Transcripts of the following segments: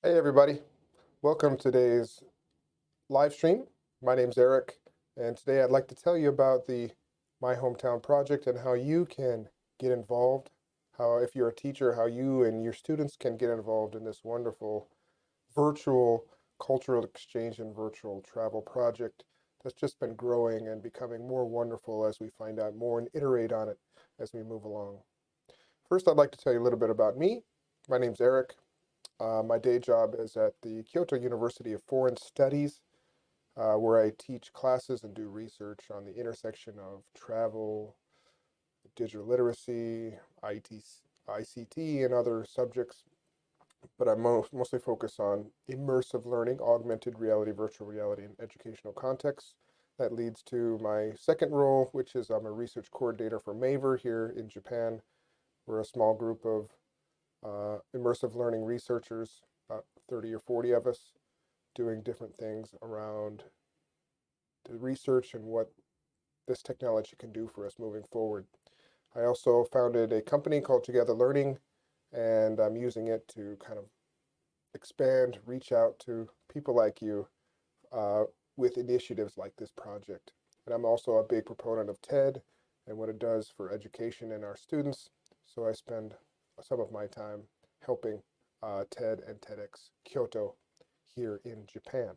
Hey everybody, welcome to today's live stream. My name's Eric, and today I'd like to tell you about the My Hometown project and how you can get involved, how if you're a teacher, how you and your students can get involved in this wonderful virtual cultural exchange and virtual travel project that's just been growing and becoming more wonderful as we find out more and iterate on it as we move along. First, I'd like to tell you a little bit about me. My name's Eric. My day job is at the Kyoto University of Foreign Studies, where I teach classes and do research on the intersection of travel, digital literacy, ICT, and other subjects. But I'm mostly focused on immersive learning, augmented reality, virtual reality, and educational contexts. That leads to my second role, which is I'm a research coordinator for MAVER here in Japan. We're a small group of immersive learning researchers, about 30 or 40 of us, doing different things around the research and what this technology can do for us moving forward. I also founded a company called Together Learning, and I'm using it to kind of expand, reach out to people like you with initiatives like this project. And I'm also a big proponent of TED and what it does for education and our students. So I spend some of my time helping TED and TEDx Kyoto here in Japan.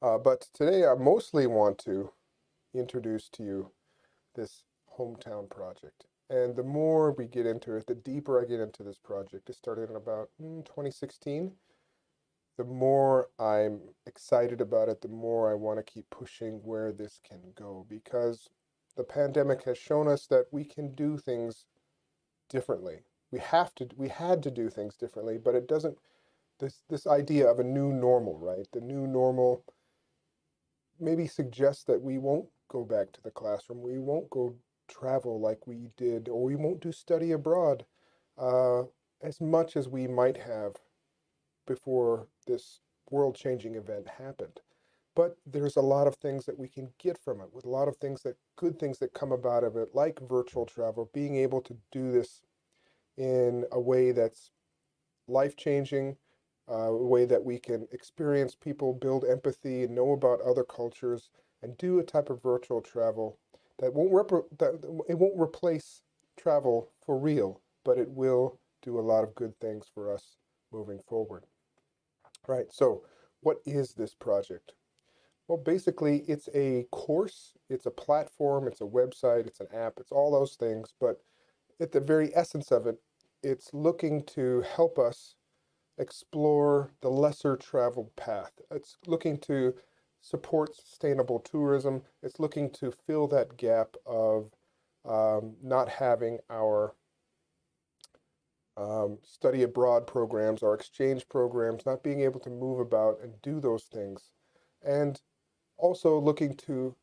But today I mostly want to introduce to you this hometown project. And the more we get into it, the deeper I get into this project. It started in about 2016. The more I'm excited about it, the more I want to keep pushing where this can go, because the pandemic has shown us that we can do things differently. We had to do things differently, but it doesn't, this idea of a new normal, right? The new normal maybe suggests that we won't go back to the classroom, we won't go travel like we did, or we won't do study abroad uh, as much as we might have before this world-changing event happened. But there's a lot of things that we can get from it, with a lot of things that good things that come about of it, like virtual travel, being able to do this in a way that's life-changing, a way that we can experience people, build empathy, and know about other cultures, and do a type of virtual travel that it won't replace travel for real, but it will do a lot of good things for us moving forward. Right, so what is this project? Well, basically, it's a course, it's a platform, it's a website, it's an app, it's all those things, but at the very essence of it, it's looking to help us explore the lesser traveled path. It's looking to support sustainable tourism. It's looking to fill that gap of not having our study abroad programs, our exchange programs, not being able to move about and do those things. And also looking to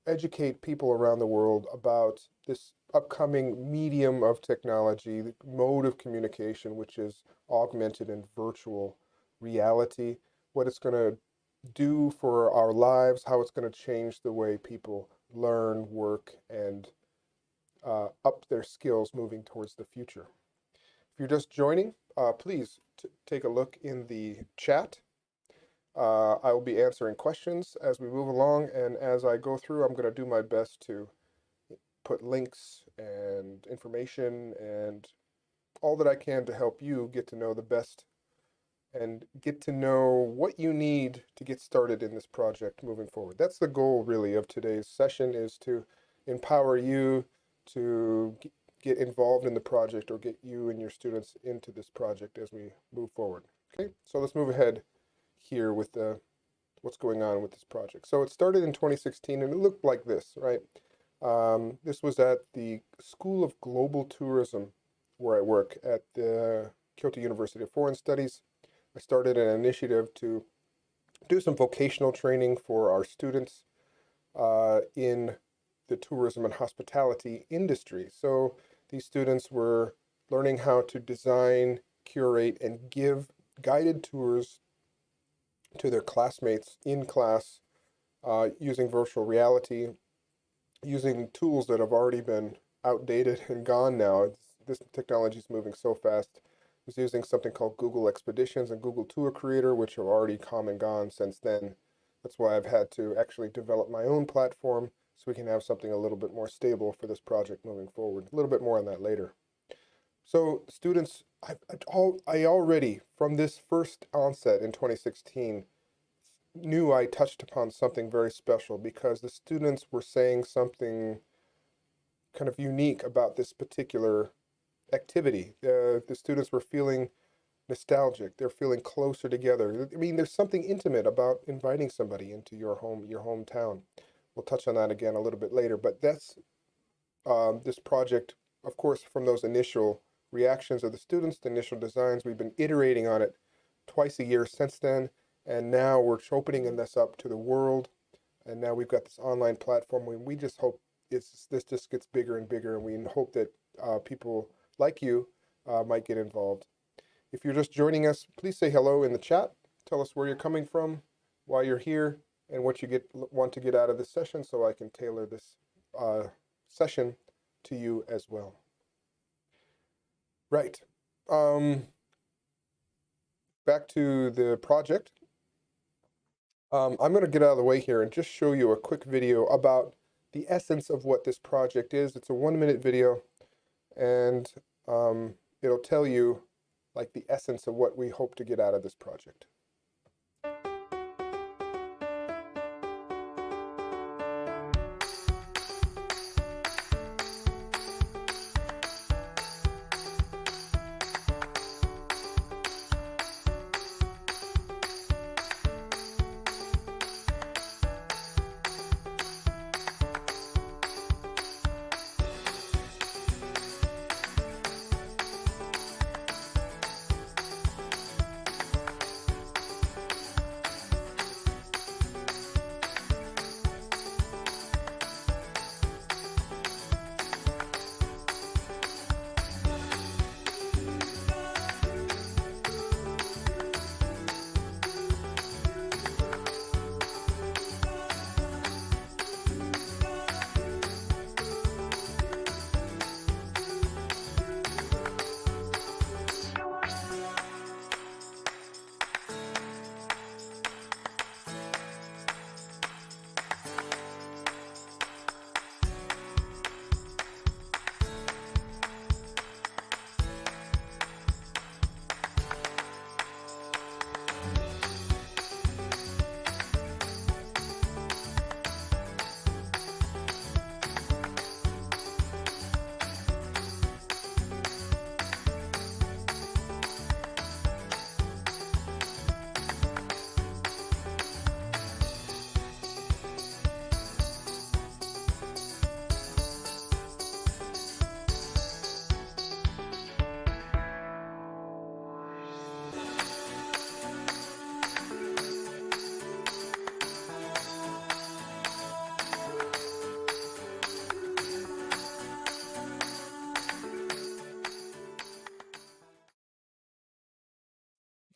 educate people around the world about this upcoming medium of technology, the mode of communication, which is augmented and virtual reality, what it's going to do for our lives, how it's going to change the way people learn, work, and up their skills moving towards the future. If you're just joining, please take a look in the chat. I will be answering questions as we move along, and as I go through, I'm going to do my best to put links and information and all that I can to help you get to know the best and get to know what you need to get started in this project moving forward. That's the goal, really, of today's session, is to empower you to get involved in the project, or get you and your students into this project as we move forward. Okay, so let's move ahead here with what's going on with this project. So it started in 2016, and it looked like this, right? This was at the School of Global Tourism, where I work at the Kyoto University of Foreign Studies. I started an initiative to do some vocational training for our students in the tourism and hospitality industry. So these students were learning how to design, curate, and give guided tours to their classmates in class using virtual reality, using tools that have already been outdated and gone now. This technology is moving so fast was using something called Google Expeditions and Google Tour Creator, which are already come and gone since then. That's why I've had to actually develop my own platform so we can have something a little bit more stable for this project moving forward. A little bit more on that later. So students, I already, from this first onset in 2016, knew I touched upon something very special because the students were saying something kind of unique about this particular activity. The students were feeling nostalgic. They're feeling closer together. I mean, there's something intimate about inviting somebody into your home, your hometown. We'll touch on that again a little bit later, but that's this project, of course, from those initial reactions of the students, the initial designs, we've been iterating on it twice a year since then, and now we're opening this up to the world, and now we've got this online platform, and we just hope this just gets bigger and bigger, and we hope that people like you might get involved. If you're just joining us, please say hello in the chat. Tell us where you're coming from, why you're here, and what you want to get out of this session so I can tailor this session to you as well. Right. Back to the project. I'm going to get out of the way here and just show you a quick video about the essence of what this project is. It's a 1-minute video, and it'll tell you like the essence of what we hope to get out of this project.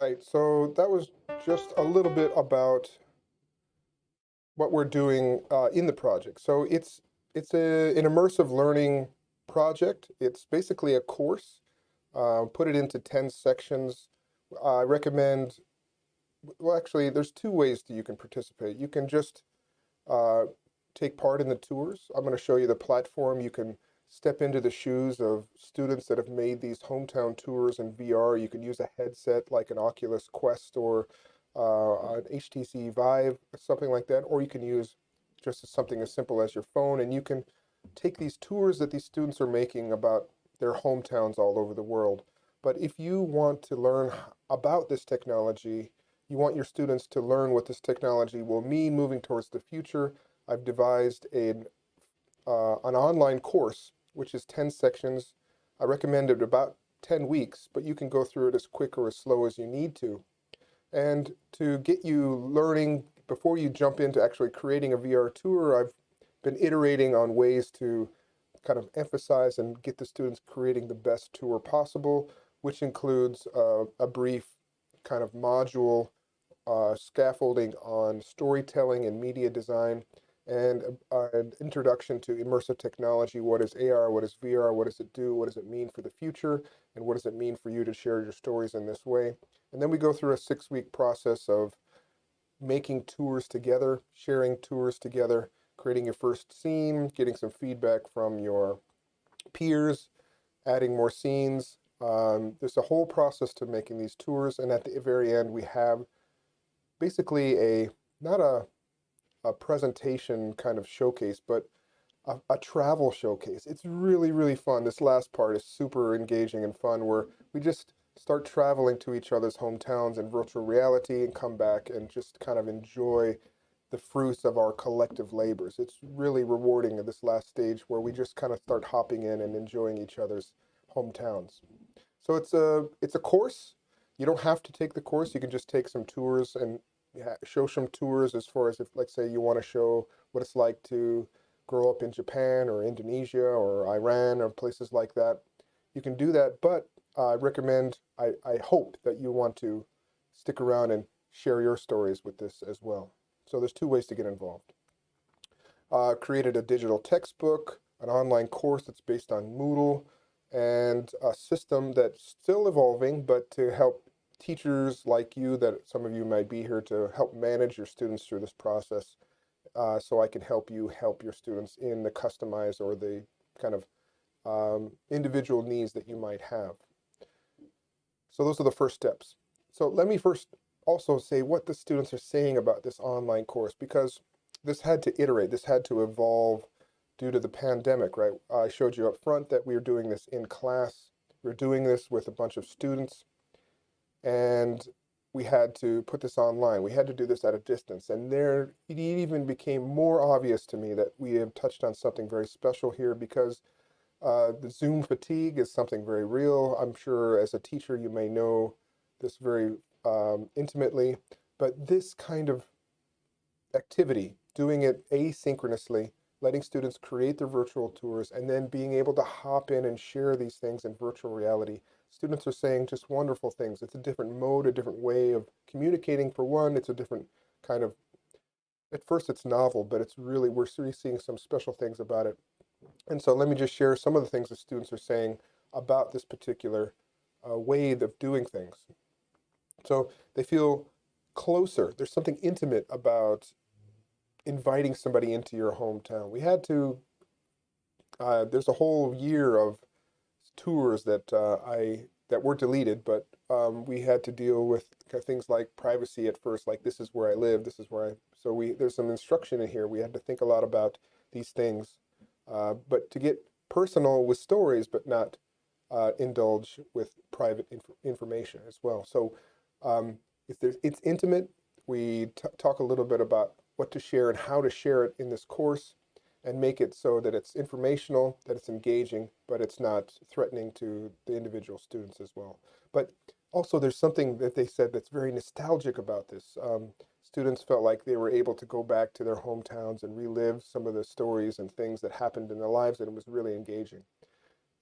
Right, so that was just a little bit about what we're doing in the project. So it's an immersive learning project. It's basically a course. Put it into 10 sections. I recommend, well, actually, there's 2 ways that you can participate. You can just take part in the tours. I'm going to show you the platform. You can step into the shoes of students that have made these hometown tours in VR. You can use a headset like an Oculus Quest or an HTC Vive, something like that, or you can use just something as simple as your phone, and you can take these tours that these students are making about their hometowns all over the world. But if you want to learn about this technology, you want your students to learn what this technology will mean moving towards the future, I've devised an online course, which is 10 sections. I recommend it about 10 weeks, but you can go through it as quick or as slow as you need to. And to get you learning, before you jump into actually creating a VR tour, I've been iterating on ways to kind of emphasize and get the students creating the best tour possible, which includes a brief kind of module scaffolding on storytelling and media design, and an introduction to immersive technology. What is AR? What is VR? What does it do? What does it mean for the future? And what does it mean for you to share your stories in this way? And then we go through a 6-week process of making tours together, sharing tours together, creating your first scene, getting some feedback from your peers, adding more scenes. There's a whole process to making these tours, and at the very end we have basically not a presentation kind of showcase, but a travel showcase. It's really, really fun. This last part is super engaging and fun, where we just start traveling to each other's hometowns in virtual reality and come back and just kind of enjoy the fruits of our collective labors. It's really rewarding at this last stage where we just kind of start hopping in and enjoying each other's hometowns. So it's a course. You don't have to take the course. You can just take some tours and show some tours, as far as, if, like, say, you want to show what it's like to grow up in Japan or Indonesia or Iran or places like that. You can do that, but I hope that you want to stick around and share your stories with this as well. So there's 2 ways to get involved. Created a digital textbook, an online course that's based on Moodle, and a system that's still evolving, but to help teachers like you, that some of you might be here, to help manage your students through this process, so I can help you help your students in the customized or the kind of individual needs that you might have. So those are the first steps. So let me first also say what the students are saying about this online course, because this had to iterate, this had to evolve due to the pandemic, right? I showed you up front that we were doing this in class. We're doing this with a bunch of students, and we had to put this online. We had to do this at a distance, and there it even became more obvious to me that we have touched on something very special here, because the Zoom fatigue is something very real. I'm sure as a teacher you may know this very intimately, but this kind of activity, doing it asynchronously, letting students create their virtual tours, and then being able to hop in and share these things in virtual reality. Students are saying just wonderful things. It's a different mode, a different way of communicating for one. It's a different kind of, at first it's novel, but it's really, we're seeing some special things about it. And so let me just share some of the things the students are saying about this particular way of doing things. So they feel closer. There's something intimate about inviting somebody into your hometown. We had to, there's a whole year of tours that that were deleted, but we had to deal with things like privacy at first, like this is where I live, this is where there's some instruction in here. We had to think a lot about these things, but to get personal with stories, but not indulge with private information as well. So it's intimate. We talk a little bit about what to share and how to share it in this course, and make it so that it's informational, that it's engaging, but it's not threatening to the individual students as well. But also there's something that they said that's very nostalgic about this. Students felt like they were able to go back to their hometowns and relive some of the stories and things that happened in their lives, and it was really engaging.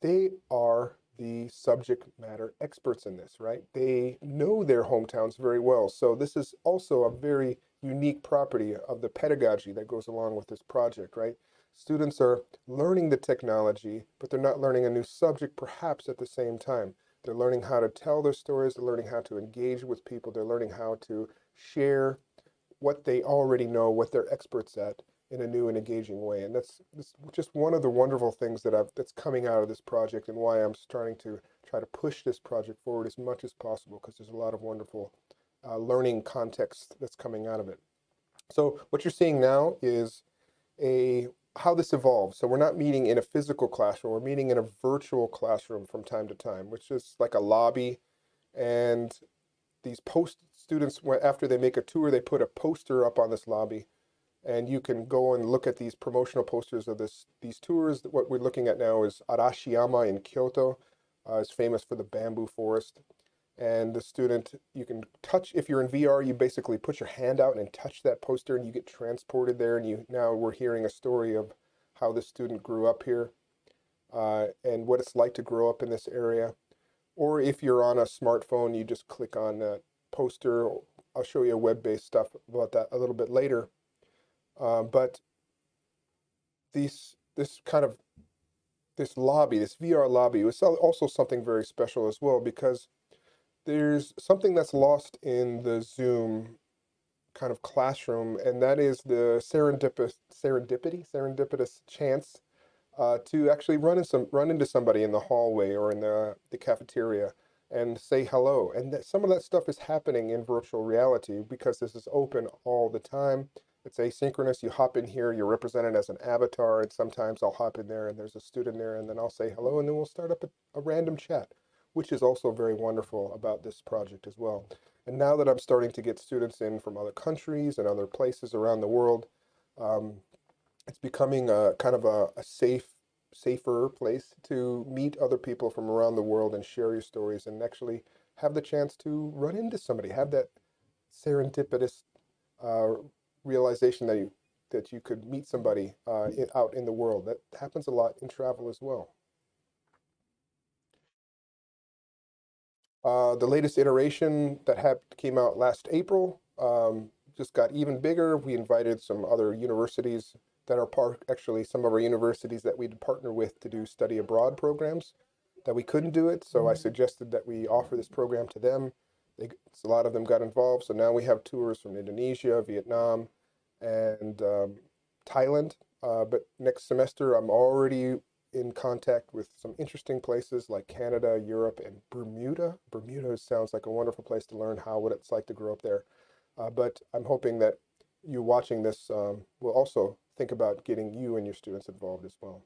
They are the subject matter experts in this, right? They know their hometowns very well. So this is also a very unique property of the pedagogy that goes along with this project, right? Students are learning the technology, but they're not learning a new subject perhaps at the same time. They're learning how to tell their stories, they're learning how to engage with people, they're learning how to share what they already know, what they're experts at, in a new and engaging way. And that's just one of the wonderful things that's coming out of this project, and why I'm starting to try to push this project forward as much as possible, because there's a lot of wonderful learning context that's coming out of it. So what you're seeing now is how this evolves. So we're not meeting in a physical classroom, we're meeting in a virtual classroom from time to time, which is like a lobby. And these students, after they make a tour, they put a poster up on this lobby, and you can go and look at these promotional posters of these tours. What we're looking at now is Arashiyama in Kyoto. It's famous for the bamboo forest. And the student, you can touch, if you're in VR, you basically put your hand out and touch that poster, and you get transported there. And now we're hearing a story of how the student grew up here, and what it's like to grow up in this area. Or if you're on a smartphone, you just click on that poster. I'll show you web-based stuff about that a little bit later. But this kind of this lobby, this VR lobby, was also something very special as well, because there's something that's lost in the Zoom kind of classroom, and that is the serendipitous chance to actually run into somebody in the hallway or in the cafeteria and say hello. And some of that stuff is happening in virtual reality because this is open all the time. It's asynchronous. You hop in here, you're represented as an avatar, and sometimes I'll hop in there and there's a student there, and then I'll say hello, and then we'll start up a random chat, which is also very wonderful about this project as well. And now that I'm starting to get students in from other countries and other places around the world, um, it's becoming a kind of a safer place to meet other people from around the world and share your stories and actually have the chance to run into somebody, have that serendipitous uh, realization that you could meet somebody out in the world. That happens a lot in travel as well. The latest iteration that came out last April just got even bigger. We invited some other universities that are actually some of our universities that we'd partner with to do study abroad programs that we couldn't do it. So I suggested that we offer this program to them. A lot of them got involved. So now we have tours from Indonesia, Vietnam, and Thailand. But next semester, I'm already in contact with some interesting places like Canada, Europe, and Bermuda. Bermuda sounds like a wonderful place to learn what it's like to grow up there. But I'm hoping that you watching this will also think about getting you and your students involved as well.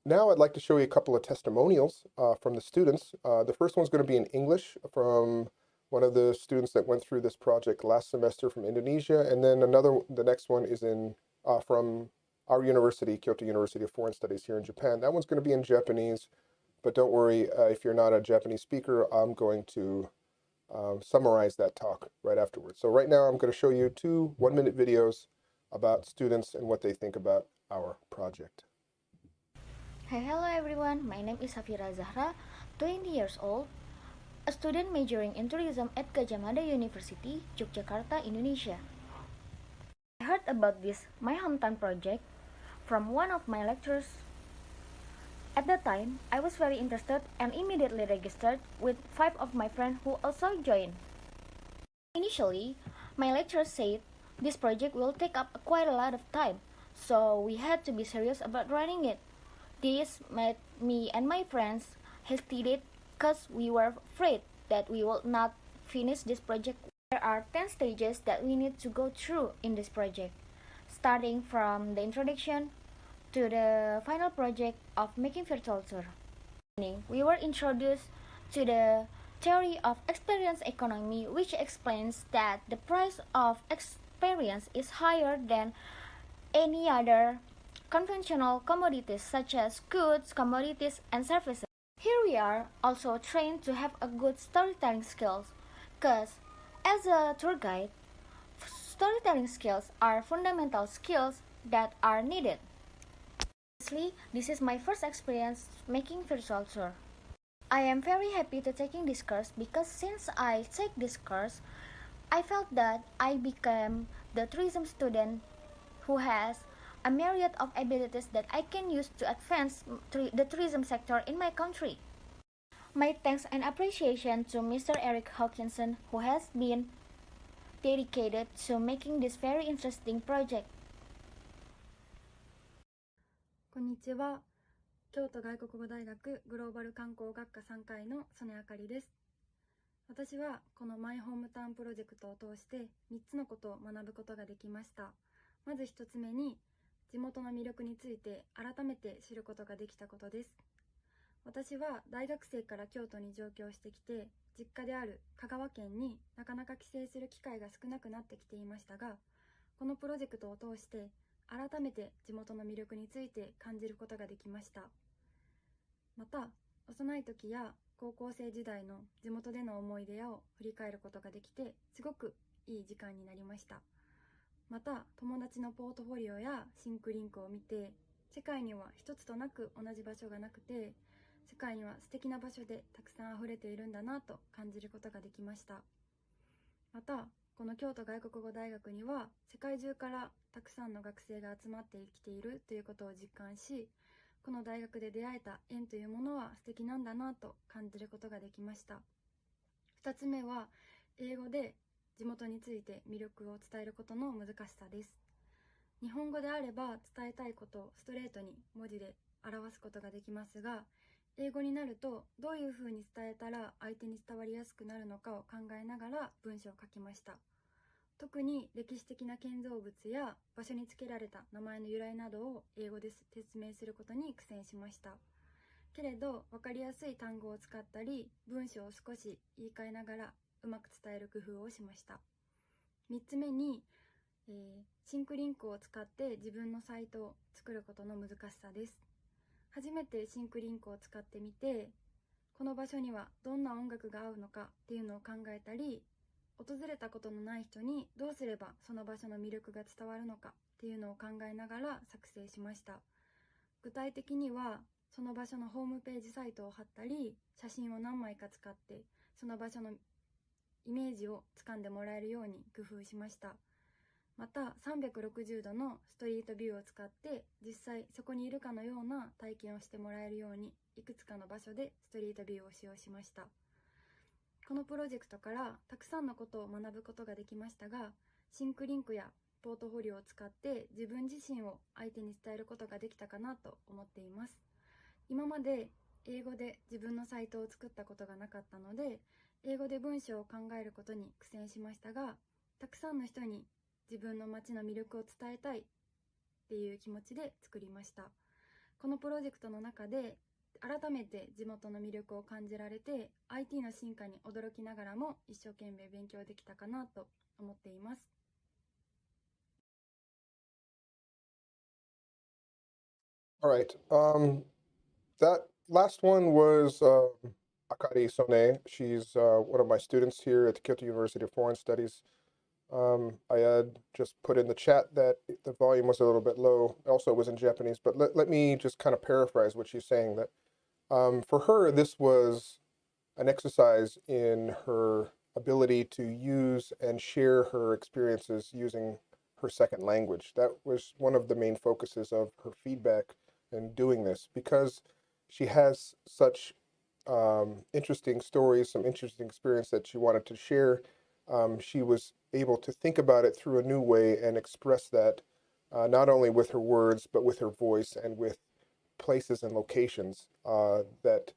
Now I'd like to show you a couple of testimonials from the students. The first one's going to be in English from one of the students that went through this project last semester from Indonesia, and then the next one is from our university, Kyoto University of Foreign Studies here in Japan. That one's going to be in Japanese, but don't worry if you're not a Japanese speaker, I'm going to summarize that talk right afterwards. So right now I'm going to show you two 1-minute videos about students and what they think about our project. Hi, hello everyone. My name is Safia Zahra, 20 years old, a student majoring in tourism at Gadjah Mada University, Yogyakarta, Indonesia. I heard about this My Hometown project from one of my lecturers. At that time, I was very interested and immediately registered with 5 of my friends who also joined. Initially, my lecturer said this project will take up quite a lot of time, so we had to be serious about running it. This made me and my friends hesitate because we were afraid that we would not finish this project. There are 10 stages that we need to go through in this project, starting from the introduction to the final project of making virtual tour. We were introduced to the theory of experience economy, which explains that the price of experience is higher than any other conventional commodities such as goods, commodities, and services. Here we are also trained to have a good storytelling skills, because as a tour guide, storytelling skills are fundamental skills that are needed. Honestly, this is my first experience making virtual tour. I am very happy to taking this course because since I take this course, I felt that I became the tourism student who has a myriad of abilities that I can use to advance the tourism sector in my country. My thanks and appreciation to Mr. Eric Hawkinson, who has been dedicated to making this very interesting project. こんにちは。京都外国語大学グローバル観光学科3回の曽根あかりです。私はこのマイホームタウンプロジェクトを通して3つのことを学ぶことができました。まず1つ目に、地元の魅力について改めて知ることができたことです。私は大学生から京都に上京してきて、実家である香川県になかなか帰省する機会が少なくなってきていましたが、このプロジェクトを通して改めて地元の魅力について感じることができました。また、幼い時や高校生時代の地元での思い出を振り返ることができて、すごくいい時間になりました。また、友達のポートフォリオやシンクリンクを見て、世界には一つとなく同じ場所がなくて、世界には素敵な場所でたくさん溢れているんだなと感じることができました。また、この京都外国語大学には世界中からたくさんの学生が集まってきているということを実感し、この大学で出会えた縁というものは素敵なんだなと感じることができました。2つ目は英語で地元について魅力を伝えることの難しさです。日本語であれば伝えたいことをストレートに文字で表すことができますが、英語になるとどういうふうに伝えたら相手に伝わりやすくなるのかを考えながら文章を書きました。特に歴史的な建造物や場所につけられた名前の由来などを英語で説明することに苦戦しました。けれど分かりやすい単語を使ったり文章を少し言い換えながらうまく伝える工夫をしました。3つ目に、シンクリンクを使って自分のサイトを作ることの難しさです。初めてシンクリンクを使ってみて、この場所にはどんな音楽が合うのかっていうのを考えたり、訪れたことのない人にどうすればその場所の魅力が伝わるのかっていうのを考えながら作成しました。具体的にはその場所のホームページサイトを貼ったり、写真を何枚か使ってその場所のイメージをつかんでもらえるように工夫しました。また360度のストリートビューを使って実際そこにいるかのような体験をしてもらえるようにいくつかの場所でストリートビューを使用しました。このプロジェクトからたくさんのことを学ぶことができましたが、シンクリンクやポートフォリオを使って自分自身を相手に伝えることができたかなと思っています。今まで英語で自分のサイトを作ったことがなかったので、英語で文章を考えることに苦戦しましたが、たくさんの人に自分の街の魅力を伝えたいっていう気持ちで作りました。このプロジェクトの中で改めて地元の魅力を感じられて、 IT の進化に驚きながらも一生懸命勉強できたかなと思っています。All right. That last one was Akari Sone. She's one of my students here at the Kyoto University of Foreign Studies. I had just put in the chat that the volume was a little bit low. Also, it was in Japanese, but let me just kind of paraphrase what she's saying. That for her, this was an exercise in her ability to use and share her experiences using her second language. That was one of the main focuses of her feedback in doing this, because she has such interesting stories, some interesting experience that she wanted to share. She was able to think about it through a new way and express that not only with her words, but with her voice and with places and locations that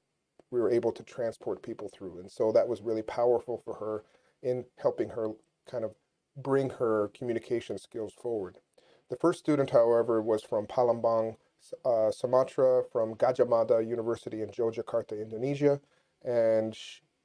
we were able to transport people through. And so that was really powerful for her in helping her kind of bring her communication skills forward. The first student, however, was from Palembang, Sumatra, from Gajah Mada University in Yogyakarta, Indonesia. And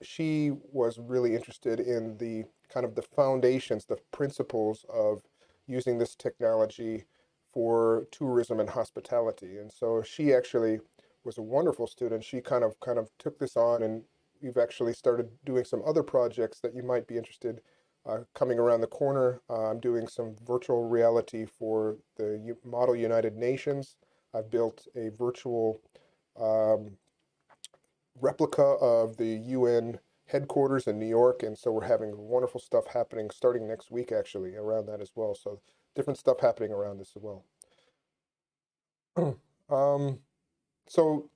she was really interested in the kind of the foundations, the principles of using this technology for tourism and hospitality. And so she actually was a wonderful student. She kind of took this on, and we've actually started doing some other projects that you might be interested. Coming around the corner, I'm doing some virtual reality for the Model United Nations. I've built a virtual replica of the UN headquarters in New York, and so we're having wonderful stuff happening starting next week, actually, around that as well. So different stuff happening around this as well. So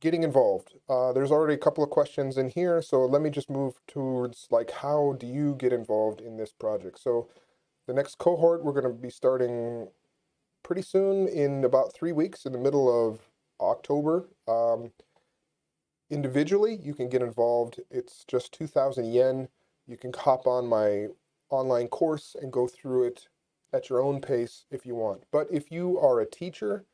getting involved. There's already a couple of questions in here, so let me just move towards like, how do you get involved in this project? So the next cohort, we're going to be starting pretty soon, in about 3 weeks, in the middle of October. Individually, you can get involved. It's just 2,000 yen. You can hop on my online course and go through it at your own pace if you want. But if you are a teacher,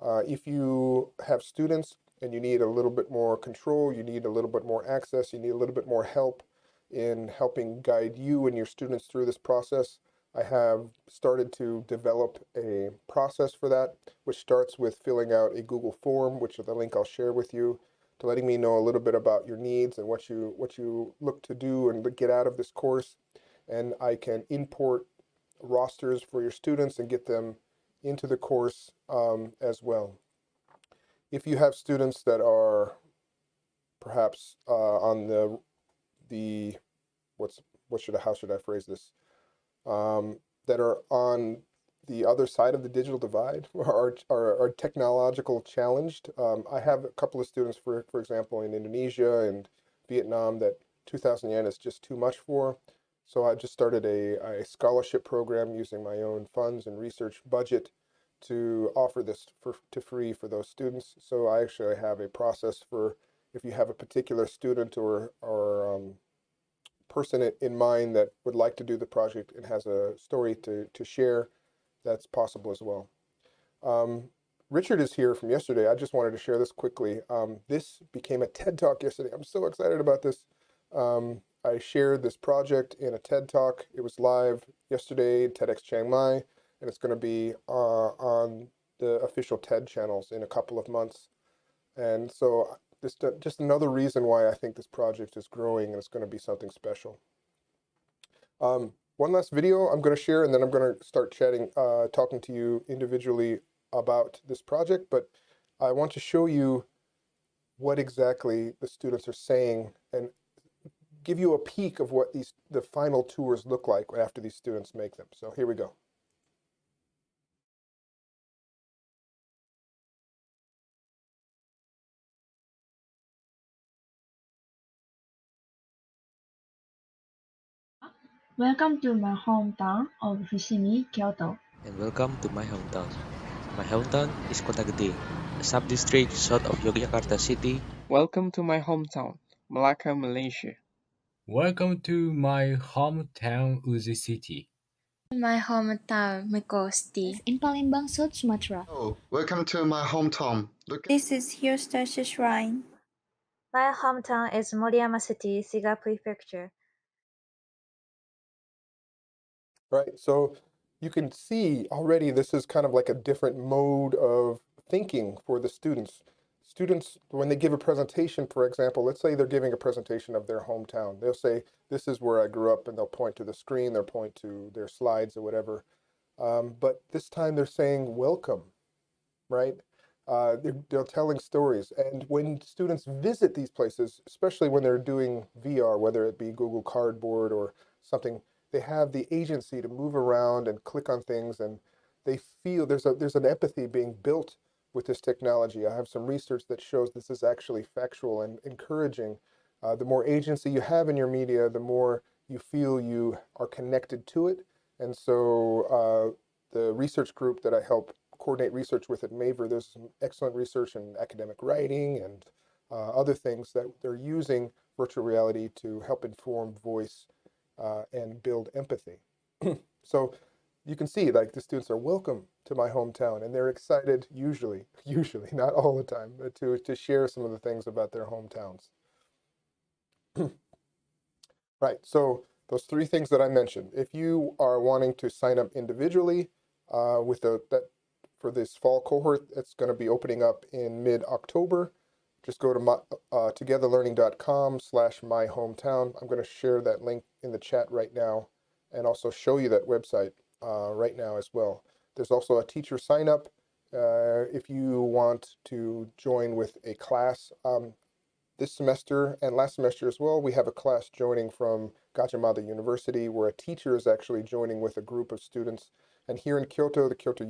if you have students and you need a little bit more control, you need a little bit more access, you need a little bit more help in helping guide you and your students through this process, I have started to develop a process for that, which starts with filling out a Google form, which is the link I'll share with you, to letting me know a little bit about your needs and what you look to do and get out of this course. And I can import rosters for your students and get them into the course as well. If you have students that are perhaps on how should I phrase this? that are on the other side of the digital divide, are technological challenged. I have a couple of students, for example, in Indonesia and Vietnam that 2,000 yen is just too much for. So I just started a scholarship program using my own funds and research budget to offer this to free for those students. So I actually have a process for if you have a particular student or person in mind that would like to do the project and has a story to share, that's possible as well. Richard is here from yesterday. I just wanted to share this quickly. This became a TED Talk yesterday. I'm so excited about this. I shared this project in a TED Talk. It was live yesterday, TEDx Chiang Mai, and it's going to be on the official TED channels in a couple of months. And so this just another reason why I think this project is growing and it's going to be something special. One last video I'm going to share, and then I'm going to start chatting, talking to you individually about this project, but I want to show you what exactly the students are saying and give you a peek of what the final tours look like after these students make them. So here we go. Welcome to my hometown of Fushimi, Kyoto. And welcome to my hometown. My hometown is Kota Gede, a sub-district south of Yogyakarta city. Welcome to my hometown, Malacca, Malaysia. Welcome to my hometown, Uzi City. My hometown, Mekosti. In Palembang, South Sumatra. Oh, welcome to my hometown. This is Hyostasha Shrine. My hometown is Moriyama City, Shiga Prefecture. Right, so you can see already this is kind of like a different mode of thinking for the students. Students, when they give a presentation, for example, let's say they're giving a presentation of their hometown. They'll say, this is where I grew up, and they'll point to the screen, they'll point to their slides or whatever. But this time they're saying welcome, right? They're telling stories. And when students visit these places, especially when they're doing VR, whether it be Google Cardboard or something, they have the agency to move around and click on things, and they feel there's an empathy being built with this technology. I have some research that shows this is actually factual and encouraging. The more agency you have in your media, the more you feel you are connected to it. And so the research group that I help coordinate research with at Maver, there's some excellent research in academic writing and other things that they're using virtual reality to help inform voice and build empathy. So you can see, like, the students are welcome to my hometown, and they're excited, usually, not all the time, but to share some of the things about their hometowns. Right, so those three things that I mentioned. If you are wanting to sign up individually for this fall cohort, it's going to be opening up in mid-October. Just go to togetherlearning.com/myhometown. I'm going to share that link in the chat right now and also show you that website right now as well. There's also a teacher sign up if you want to join with a class. This semester and last semester as well, we have a class joining from Gajah Mada University where a teacher is actually joining with a group of students. And here in Kyoto, the Kyoto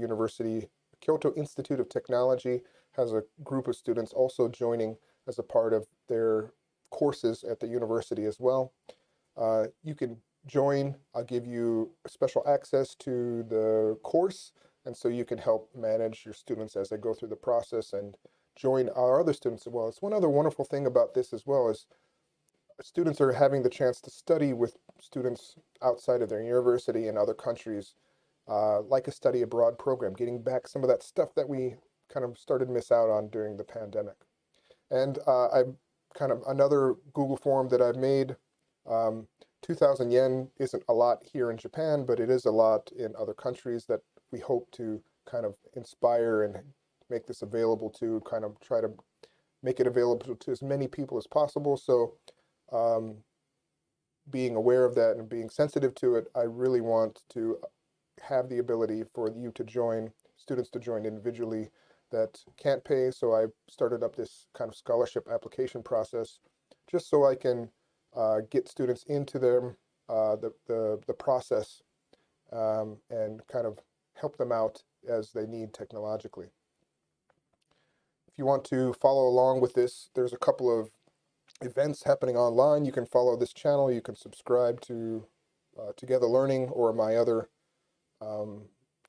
Institute of Technology has a group of students also joining as a part of their courses at the university as well. You can join. I'll give you special access to the course, and so you can help manage your students as they go through the process and join our other students as well. It's one other wonderful thing about this as well is students are having the chance to study with students outside of their university in other countries, like a study abroad program, getting back some of that stuff that we kind of started to miss out on during the pandemic. And I've kind of another Google form that I've made. 2,000 yen isn't a lot here in Japan, but it is a lot in other countries that we hope to kind of inspire and make this available to, kind of try to make it available to as many people as possible. So being aware of that and being sensitive to it, I really want to have the ability for you to join, students to join individually that can't pay. So I started up this kind of scholarship application process just so I can get students into the process and kind of help them out as they need technologically. If you want to follow along with this, there's a couple of events happening online. You can follow this channel. You can subscribe to Together Learning or my other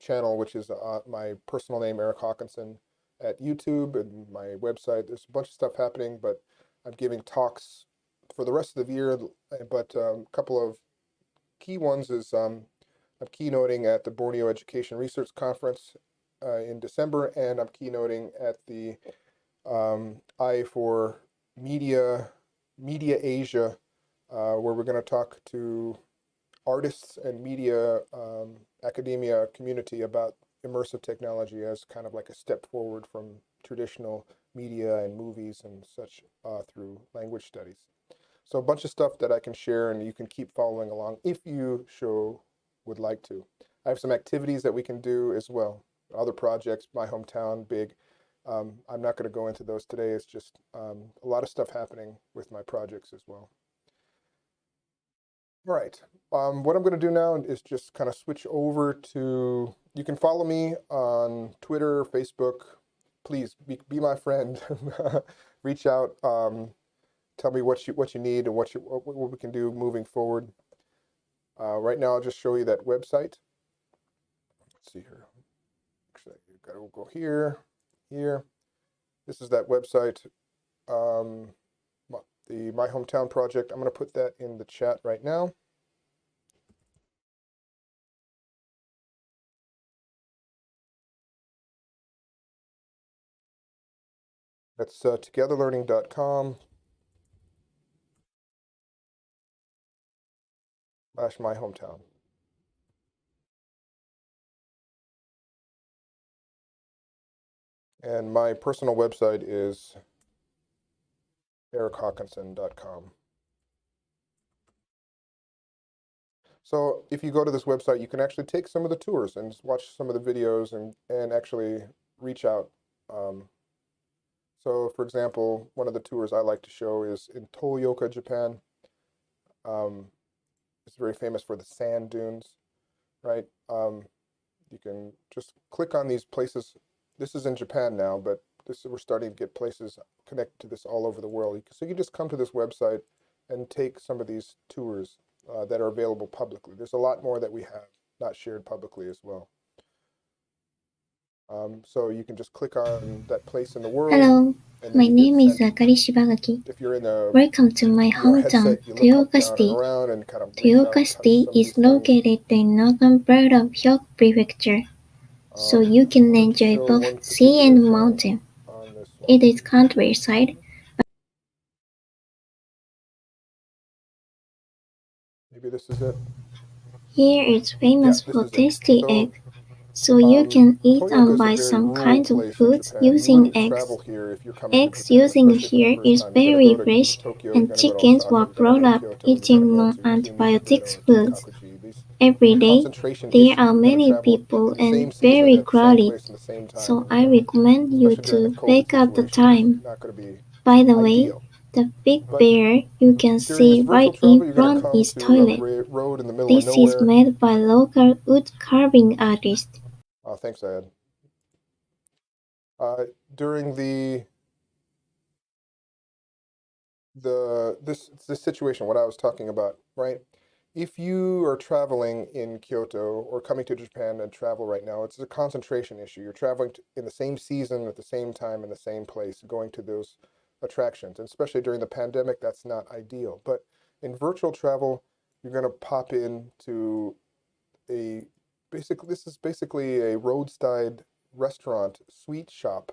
channel, which is my personal name, Eric Hawkinson, at YouTube and my website. There's a bunch of stuff happening, but I'm giving talks for the rest of the year. But a couple of key ones is I'm keynoting at the Borneo Education Research Conference in December, and I'm keynoting at the I for Media Asia, where we're going to talk to artists and media academia community about immersive technology as kind of like a step forward from traditional media and movies and such through language studies. So a bunch of stuff that I can share, and you can keep following along if you would like to. I have some activities that we can do as well. Other projects, my hometown, big. I'm not going to go into those today. It's just a lot of stuff happening with my projects as well. All right. What I'm going to do now is just kind of switch over to, you can follow me on Twitter, Facebook. Please be my friend. Reach out. Tell me what you need and what we can do moving forward. Right now, I'll just show you that website. Let's see here. Actually, you've got to go here. This is that website, the My Hometown Project. I'm going to put that in the chat right now. That's togetherlearning.com/myhometown. And my personal website is erichawkinson.com. So if you go to this website, you can actually take some of the tours and watch some of the videos and actually reach out. So for example, one of the tours I like to show is in Toyoka, Japan. It's very famous for the sand dunes, right? You can just click on these places. This is in Japan now, but we're starting to get places connected to this all over the world. So you just come to this website and take some of these tours that are available publicly. There's a lot more that we have not shared publicly as well. So you can just click on that place in the world. Hello, my name is Akari Shibagaki. Welcome to my hometown, Toyoka City. Toyoka City is located in northern part of Hyogo Prefecture, so you can enjoy both sea and mountain. It is countryside. Maybe this is it. Here it's famous for tasty egg. So you can eat and buy some kinds of foods using eggs. Eggs using here is very fresh, and chickens were brought up eating non-antibiotics foods. Every day, there are many people and very crowded, so I recommend you to take out the time. By the way, the big bear you can see right in front is toilet. This is made by local wood carving artists. Thanks, Ayad. During this situation, what I was talking about, right? If you are traveling in Kyoto or coming to Japan and travel right now, it's a concentration issue. You're traveling in the same season at the same time in the same place, going to those attractions. And especially during the pandemic, that's not ideal. But in virtual travel, you're going to pop into this is basically a roadside restaurant, sweet shop,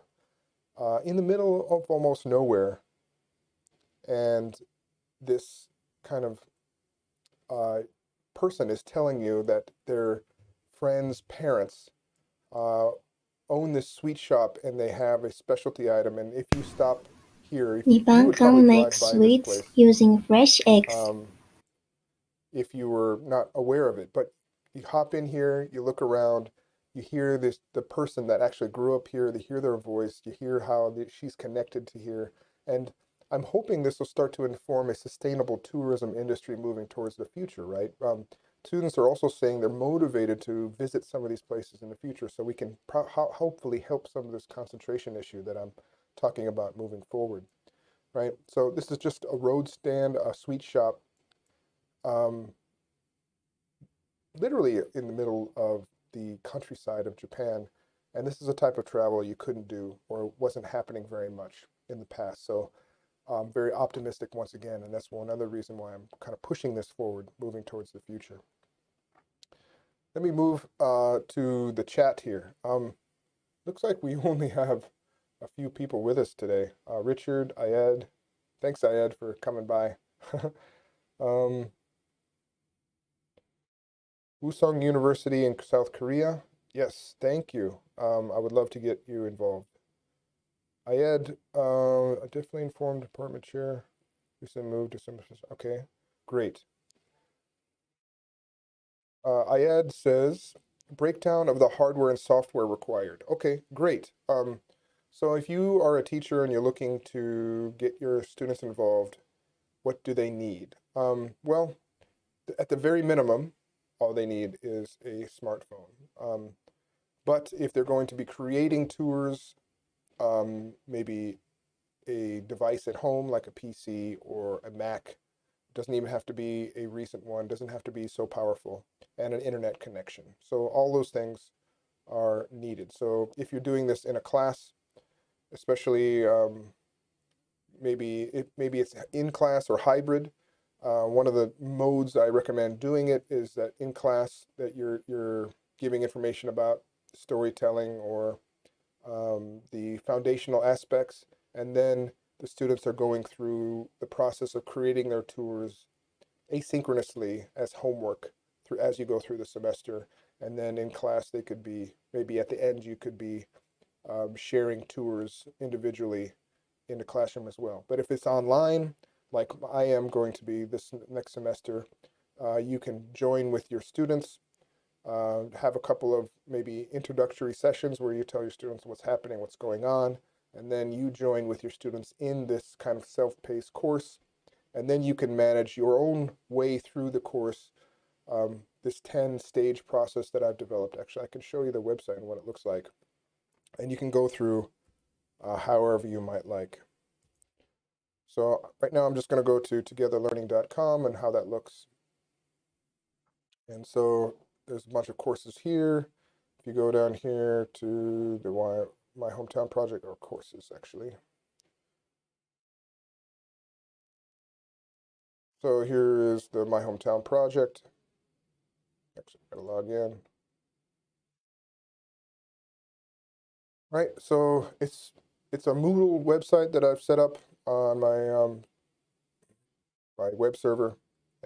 in the middle of almost nowhere. And this kind of person is telling you that their friend's parents own this sweet shop and they have a specialty item. And if you stop here, Nibankan makes sweets using fresh eggs. If you were not aware of it, but you hop in here, you look around, you hear the person that actually grew up here, you hear their voice, you hear how she's connected to here. And I'm hoping this will start to inform a sustainable tourism industry moving towards the future, right? students are also saying they're motivated to visit some of these places in the future, so we can hopefully help some of this concentration issue that I'm talking about moving forward, right? So this is just a road stand, a sweet shop, literally in the middle of the countryside of Japan. And this is a type of travel you couldn't do or wasn't happening very much in the past. So I'm very optimistic once again, and that's one other reason why I'm kind of pushing this forward, moving towards the future. Let me move to the chat here. Looks like we only have a few people with us today. Richard, Ayed, thanks Ayed for coming by. Wusong University in South Korea. Yes, thank you. I would love to get you involved. Ayed, a definitely informed department chair. Recently moved to some. Okay, great. Ayed says, breakdown of the hardware and software required. Okay, great. So if you are a teacher and you're looking to get your students involved, what do they need? Well, at the very minimum, all they need is a smartphone. But if they're going to be creating tours, maybe a device at home like a PC or a Mac, doesn't even have to be a recent one, doesn't have to be so powerful, and an internet connection. So all those things are needed. So if you're doing this in a class, especially maybe it's in class or hybrid, one of the modes I recommend doing it is that in class that you're giving information about storytelling or the foundational aspects, and then the students are going through the process of creating their tours asynchronously as homework as you go through the semester. And then in class they could be, maybe at the end you could be sharing tours individually in the classroom as well. But if it's online, like I am going to be this next semester, you can join with your students, have a couple of maybe introductory sessions where you tell your students what's happening, what's going on, and then you join with your students in this kind of self-paced course, and then you can manage your own way through the course, this 10-stage process that I've developed. Actually, I can show you the website and what it looks like, and you can go through however you might like. So right now I'm just going to go to togetherlearning.com and how that looks. And so there's a bunch of courses here. If you go down here to the My Hometown Project, or courses actually. So here is the My Hometown Project. Actually, I gotta log in. Right, so it's a Moodle website that I've set up on my my web server.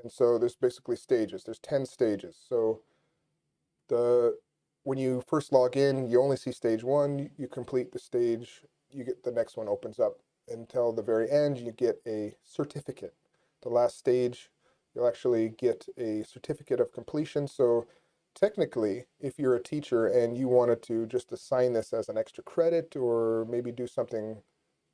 And so there's basically stages. There's 10 stages. So when you first log in, you only see stage 1. You complete the stage, you get the next one opens up until the very end. You get a certificate. The last stage, you'll actually get a certificate of completion. So technically, if you're a teacher and you wanted to just assign this as an extra credit or maybe do something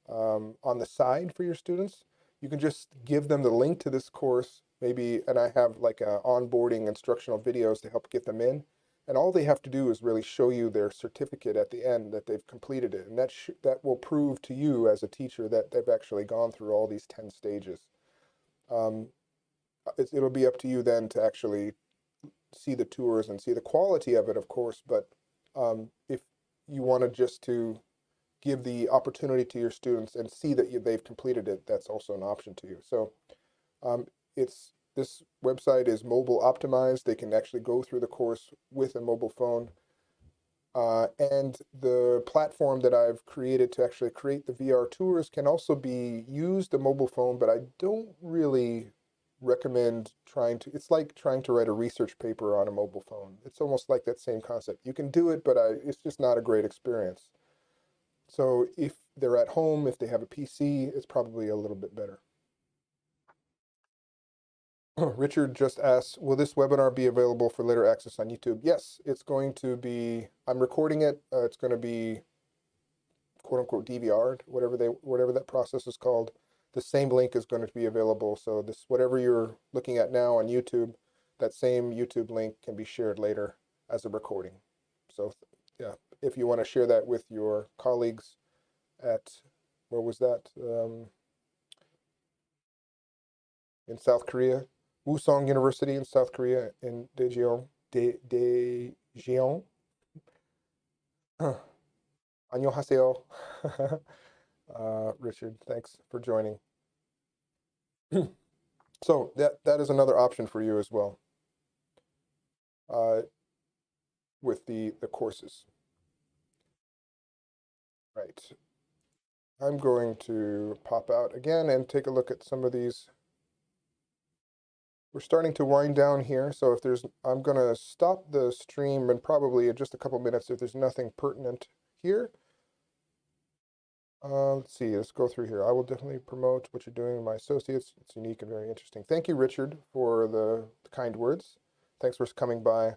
on the side for your students, you can just give them the link to this course, maybe, and I have like onboarding instructional videos to help get them in. And all they have to do is really show you their certificate at the end that they've completed it. And that will prove to you as a teacher that they've actually gone through all these 10 stages. It'll be up to you then to actually see the tours and see the quality of it, of course. But if you wanted just to give the opportunity to your students and see that they've completed it, that's also an option to you. So this website is mobile optimized. They can actually go through the course with a mobile phone. And the platform that I've created to actually create the VR tours can also be used a mobile phone, but I don't really recommend it's like trying to write a research paper on a mobile phone. It's almost like that same concept. You can do it, but it's just not a great experience. So if they're at home, if they have a PC, it's probably a little bit better. Richard just asked, will this webinar be available for later access on YouTube? Yes, it's going to be. I'm recording it. It's going to be quote unquote DVR'd, whatever that process is called. The same link is going to be available. So whatever you're looking at now on YouTube, that same YouTube link can be shared later as a recording. So yeah, if you want to share that with your colleagues at, where was that? In South Korea, Wusong University in South Korea in Daejeon. 안녕하세요. Richard, thanks for joining. So that is another option for you as well, with the courses. Right. I'm going to pop out again and take a look at some of these. We're starting to wind down here, so if there's, I'm going to stop the stream and probably in just a couple minutes if there's nothing pertinent here. Let's see, let's go through here. I will definitely promote what you're doing with my associates. It's unique and very interesting. Thank you, Richard, for the kind words. Thanks for coming by.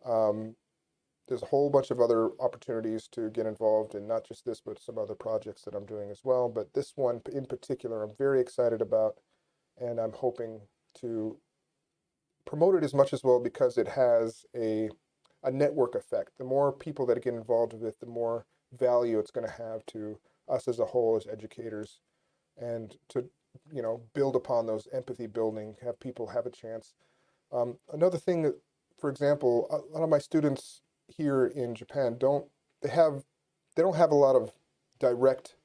There's a whole bunch of other opportunities to get involved in not just this, but some other projects that I'm doing as well. But this one in particular, I'm very excited about, and I'm hoping to promote it as much as well because it has a network effect. The more people that get involved with it, the more value it's going to have to us as a whole, as educators, and to, you know, build upon those empathy building, have people have a chance. Another thing that, for example, a lot of my students here in Japan don't have a lot of direct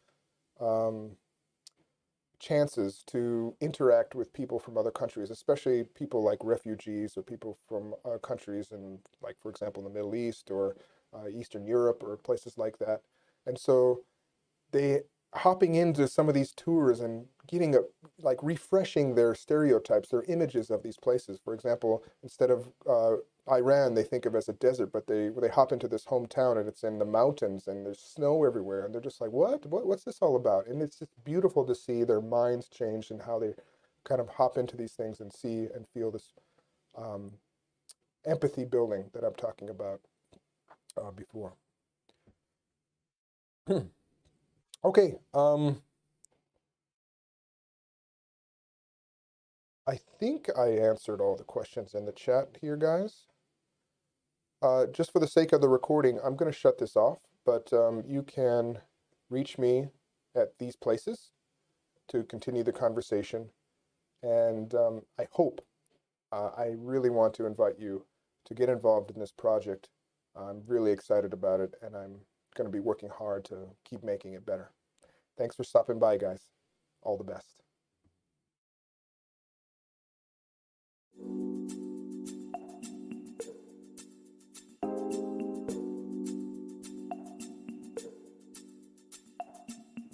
chances to interact with people from other countries, especially people like refugees or people from countries in, like, for example, in the Middle East or Eastern Europe or places like that. And so they hopping into some of these tours and getting like refreshing their stereotypes, their images of these places. For example, instead of Iran, they think of as a desert, but they hop into this hometown and it's in the mountains and there's snow everywhere, and they're just like, what's this all about? And it's just beautiful to see their minds change and how they kind of hop into these things and see and feel this empathy building that I'm talking about before. Okay. I think I answered all the questions in the chat here, guys. Just for the sake of the recording, I'm going to shut this off, but you can reach me at these places to continue the conversation. And I hope, I really want to invite you to get involved in this project. I'm really excited about it, and I'm going to be working hard to keep making it better. Thanks for stopping by, guys. All the best.